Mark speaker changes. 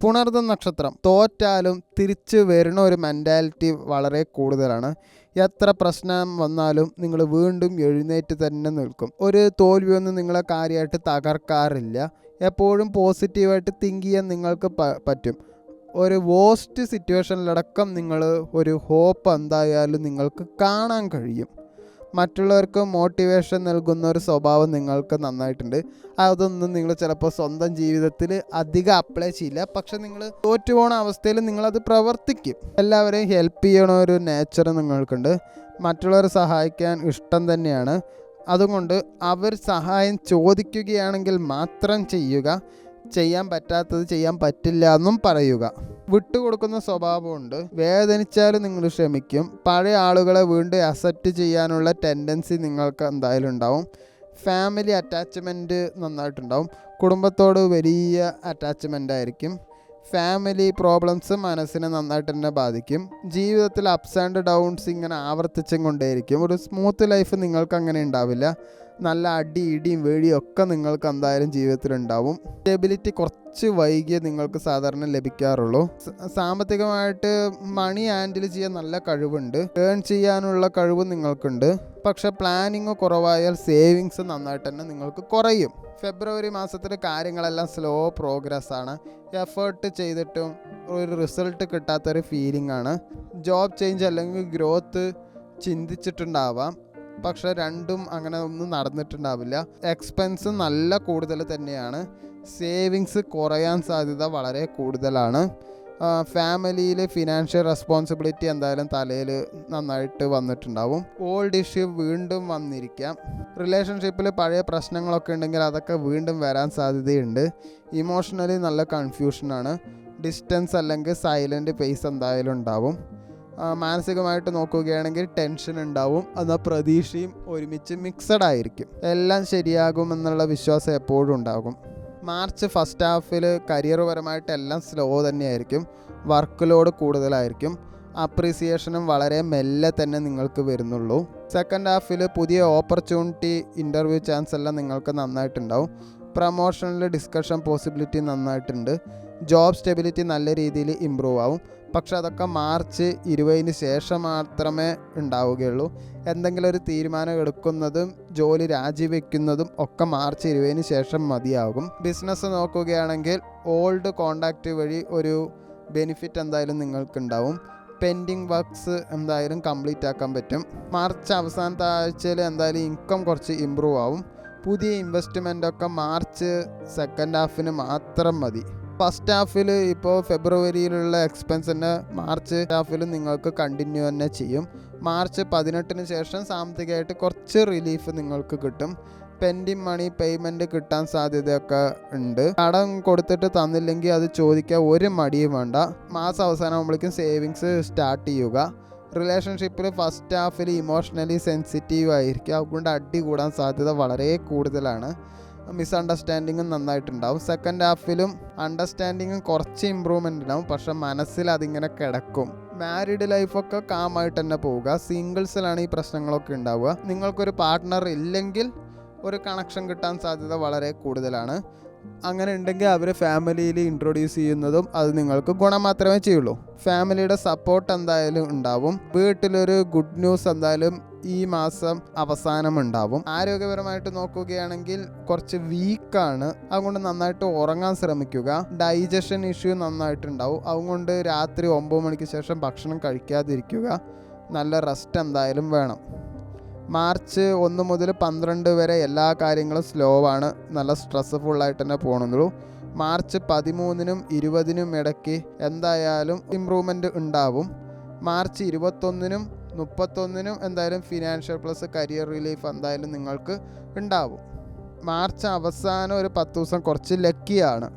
Speaker 1: പുണർദം നക്ഷത്രം തോറ്റാലും തിരിച്ചു വരുന്ന ഒരു മെൻറ്റാലിറ്റി വളരെ കൂടുതലാണ്. എത്ര പ്രശ്നം വന്നാലും നിങ്ങൾ വീണ്ടും എഴുന്നേറ്റ് തന്നെ നിൽക്കും. ഒരു തോൽവിയൊന്നും നിങ്ങളെ കാര്യമായിട്ട് തകർക്കാറില്ല. എപ്പോഴും പോസിറ്റീവായിട്ട് തിങ്ക് ചെയ്യാൻ നിങ്ങൾക്ക് പറ്റും. ഒരു വേസ്റ്റ് സിറ്റുവേഷനിലടക്കം നിങ്ങൾ ഒരു ഹോപ്പ് എന്തായാലും നിങ്ങൾക്ക് കാണാൻ കഴിയും. മറ്റുള്ളവർക്ക് മോട്ടിവേഷൻ നൽകുന്ന ഒരു സ്വഭാവം നിങ്ങൾക്ക് നന്നായിട്ടുണ്ട്. അതൊന്നും നിങ്ങൾ ചിലപ്പോൾ സ്വന്തം ജീവിതത്തിൽ അധികം അപ്ലൈ ചെയ്യില്ല. പക്ഷെ നിങ്ങൾ തോറ്റുപോണ അവസ്ഥയിൽ നിങ്ങളത് പ്രവർത്തിക്കും. എല്ലാവരെയും ഹെൽപ്പ് ചെയ്യണ ഒരു നേച്ചർ നിങ്ങൾക്കുണ്ട്. മറ്റുള്ളവരെ സഹായിക്കാൻ ഇഷ്ടം തന്നെയാണ്. അതുകൊണ്ട് അവർ സഹായം ചോദിക്കുകയാണെങ്കിൽ മാത്രം ചെയ്യുക. ചെയ്യാൻ പറ്റാത്തത് ചെയ്യാൻ പറ്റില്ല എന്നും പറയുക. വിട്ടുകൊടുക്കുന്ന സ്വഭാവമുണ്ട്. വേദനിച്ചാലും നിങ്ങൾ ക്ഷമിക്കും. പഴയ ആളുകളെ വീണ്ടും അക്സെപ്റ്റ് ചെയ്യാനുള്ള ടെൻഡൻസി നിങ്ങൾക്ക് എന്തായാലും ഉണ്ടാവും. ഫാമിലി അറ്റാച്ച്മെൻറ്റ് നന്നായിട്ടുണ്ടാവും. കുടുംബത്തോട് വലിയ അറ്റാച്ച്മെൻ്റ് ആയിരിക്കും. ഫാമിലി പ്രോബ്ലംസ് മനസ്സിനെ നന്നായിട്ട് തന്നെ ബാധിക്കും. ജീവിതത്തിൽ അപ്സ് ആൻഡ് ഡൗൺസ് ഇങ്ങനെ ആവർത്തിച്ചും കൊണ്ടേയിരിക്കും. ഒരു സ്മൂത്ത് ലൈഫ് നിങ്ങൾക്ക് അങ്ങനെ ഉണ്ടാവില്ല. നല്ല അടി ഇടിയും വേടിയും ഒക്കെ നിങ്ങൾക്ക് എന്തായാലും ജീവിതത്തിലുണ്ടാവും. സ്റ്റെബിലിറ്റി കുറച്ച് വൈകിയേ നിങ്ങൾക്ക് സാധാരണ ലഭിക്കാറുള്ളൂ. സാമ്പത്തികമായിട്ട് മണി ഹാൻഡിൽ ചെയ്യാൻ നല്ല കഴിവുണ്ട്. ഏൺ ചെയ്യാനുള്ള കഴിവ് നിങ്ങൾക്കുണ്ട്. പക്ഷെ പ്ലാനിങ് കുറവായാൽ സേവിങ്സ് നന്നായിട്ട് തന്നെ നിങ്ങൾക്ക് കുറയും. ഫെബ്രുവരി മാസത്തിൽ കാര്യങ്ങളെല്ലാം സ്ലോ പ്രോഗ്രസ് ആണ്. എഫേർട്ട് ചെയ്തിട്ടും ഒരു റിസൾട്ട് കിട്ടാത്തൊരു ഫീലിംഗ് ആണ്. ജോബ് ചേഞ്ച് അല്ലെങ്കിൽ ഗ്രോത്ത് ചിന്തിച്ചിട്ടുണ്ടാവാം. പക്ഷെ രണ്ടും അങ്ങനെ ഒന്നും നടന്നിട്ടുണ്ടാവില്ല. എക്സ്പെൻസ് നല്ല കൂടുതൽ തന്നെയാണ്. സേവിങ്സ് കുറയാൻ സാധ്യത വളരെ കൂടുതലാണ്. ഫാമിലിയിൽ ഫിനാൻഷ്യൽ റെസ്പോൺസിബിലിറ്റി എന്തായാലും തലയിൽ നന്നായിട്ട് വന്നിട്ടുണ്ടാവും. ഓൾഡ് ഇഷ്യൂ വീണ്ടും വന്നിരിക്കാം. റിലേഷൻഷിപ്പിൽ പഴയ പ്രശ്നങ്ങളൊക്കെ ഉണ്ടെങ്കിൽ അതൊക്കെ വീണ്ടും വരാൻ സാധ്യതയുണ്ട്. ഇമോഷണലി നല്ല കൺഫ്യൂഷനാണ്. ഡിസ്റ്റൻസ് അല്ലെങ്കിൽ സൈലൻറ്റ് ഫേസ് എന്തായാലും ഉണ്ടാവും. മാനസികമായിട്ട് നോക്കുകയാണെങ്കിൽ ടെൻഷൻ ഉണ്ടാവും. എന്നാൽ പ്രതീക്ഷയും ഒരുമിച്ച് മിക്സഡ് ആയിരിക്കും. എല്ലാം ശരിയാകുമെന്നുള്ള വിശ്വാസം എപ്പോഴും ഉണ്ടാകും. മാർച്ച് ഫസ്റ്റ് ഹാഫിൽ കരിയർപരമായിട്ട് എല്ലാം സ്ലോ തന്നെയായിരിക്കും. വർക്ക് ലോഡ് കൂടുതലായിരിക്കും. അപ്രീസിയേഷനും വളരെ മെല്ലെ തന്നെ നിങ്ങൾക്ക് വരുന്നുള്ളൂ. സെക്കൻഡ് ഹാഫിൽ പുതിയ ഓപ്പർച്യൂണിറ്റി ഇൻ്റർവ്യൂ ചാൻസ് എല്ലാം നിങ്ങൾക്ക് നന്നായിട്ടുണ്ടാവും. പ്രമോഷനിൽ ഡിസ്കഷൻ പോസിബിലിറ്റി നന്നായിട്ടുണ്ട്. ജോബ് സ്റ്റെബിലിറ്റി നല്ല രീതിയിൽ ഇമ്പ്രൂവ് ആവും. പക്ഷെ അതൊക്കെ മാർച്ച് 20 ശേഷം മാത്രമേ ഉണ്ടാവുകയുള്ളൂ. എന്തെങ്കിലും ഒരു തീരുമാനം എടുക്കുന്നതും ജോലി രാജിവെക്കുന്നതും ഒക്കെ മാർച്ച് 20 ശേഷം മതിയാകും. ബിസിനസ് നോക്കുകയാണെങ്കിൽ ഓൾഡ് കോണ്ടാക്റ്റ് വഴി ഒരു ബെനിഫിറ്റ് എന്തായാലും നിങ്ങൾക്കുണ്ടാവും. പെൻഡിങ് വർക്ക്സ് എന്തായാലും കംപ്ലീറ്റ് ആക്കാൻ പറ്റും. മാർച്ച് അവസാനത്തെ ആഴ്ചയിൽ എന്തായാലും ഇൻകം കുറച്ച് ഇമ്പ്രൂവ് ആവും. പുതിയ ഇൻവെസ്റ്റ്മെൻറ്റൊക്കെ മാർച്ച് സെക്കൻഡ് ഹാഫിന് മാത്രം മതി. ഫസ്റ്റ് ഹാഫിൽ ഇപ്പോൾ ഫെബ്രുവരിയിലുള്ള എക്സ്പെൻസ് തന്നെ മാർച്ച് ഹാഫിൽ നിങ്ങൾക്ക് കണ്ടിന്യൂ തന്നെ ചെയ്യും. മാർച്ച് 18 ശേഷം സാമ്പത്തികമായിട്ട് കുറച്ച് റിലീഫ് നിങ്ങൾക്ക് കിട്ടും. പെൻഡിങ് മണി പേയ്മെൻറ്റ് കിട്ടാൻ സാധ്യതയൊക്കെ ഉണ്ട്. കടം കൊടുത്തിട്ട് തന്നില്ലെങ്കിൽ അത് ചോദിക്കാൻ ഒരു മടിയും വേണ്ട. മാസം അവസാനമാകുമ്പോഴേക്കും സേവിങ്സ് സ്റ്റാർട്ട് ചെയ്യുക. റിലേഷൻഷിപ്പിൽ ഫസ്റ്റ് ഹാഫിൽ ഇമോഷണലി സെൻസിറ്റീവ് ആയിരിക്കും. അതുകൊണ്ട് അടി കൂടാൻ സാധ്യത വളരെ കൂടുതലാണ്. മിസ്അണ്ടർസ്റ്റാൻഡിങ്ങും നന്നായിട്ടുണ്ടാവും. സെക്കൻഡ് ഹാഫിലും അണ്ടർസ്റ്റാൻഡിങ്ങും കുറച്ച് ഇമ്പ്രൂവ്മെൻ്റ് ഉണ്ടാവും. പക്ഷെ മനസ്സിൽ അതിങ്ങനെ കിടക്കും. മാരീഡ് ലൈഫൊക്കെ കാമായിട്ട് തന്നെ പോവുക. സിംഗിൾസിലാണ് ഈ പ്രശ്നങ്ങളൊക്കെ ഉണ്ടാവുക. നിങ്ങൾക്കൊരു പാർട്ട്ണർ ഇല്ലെങ്കിൽ ഒരു കണക്ഷൻ കിട്ടാൻ സാധ്യത വളരെ കൂടുതലാണ്. അങ്ങനെ ഉണ്ടെങ്കിൽ അവർ ഫാമിലിയിൽ ഇൻട്രൊഡ്യൂസ് ചെയ്യുന്നതും അത് നിങ്ങൾക്ക് ഗുണം മാത്രമേ ചെയ്യുള്ളൂ. ഫാമിലിയുടെ സപ്പോർട്ട് എന്തായാലും ഉണ്ടാവും. വീട്ടിലൊരു ഗുഡ് ന്യൂസ് എന്തായാലും ഈ മാസം അവസാനം ഉണ്ടാവും. ആരോഗ്യപരമായിട്ട് നോക്കുകയാണെങ്കിൽ കുറച്ച് വീക്കാണ്. അതുകൊണ്ട് നന്നായിട്ട് ഉറങ്ങാൻ ശ്രമിക്കുക. ഡൈജഷൻ ഇഷ്യൂ നന്നായിട്ടുണ്ടാവും. അതുകൊണ്ട് രാത്രി 9 മണിക്ക് ശേഷം ഭക്ഷണം കഴിക്കാതിരിക്കുക. നല്ല റെസ്റ്റ് എന്തായാലും വേണം. മാർച്ച് 1 മുതൽ 12 വരെ എല്ലാ കാര്യങ്ങളും സ്ലോ ആണ്. നല്ല സ്ട്രെസ്ഫുള്ളായിട്ട് തന്നെ പോകണമെന്നുള്ളൂ. മാർച്ച് 13-നും 20-നും ഇടയ്ക്ക് എന്തായാലും ഇമ്പ്രൂവ്മെൻറ്റ് ഉണ്ടാവും. മാർച്ച് 21-നും 31-നും എന്തായാലും ഫിനാൻഷ്യൽ പ്ലസ് കരിയർ റിലീഫ് എന്തായാലും നിങ്ങൾക്ക് ഉണ്ടാവും. മാർച്ച് അവസാനം ഒരു 10 ദിവസം കുറച്ച് ലക്കിയാണ്.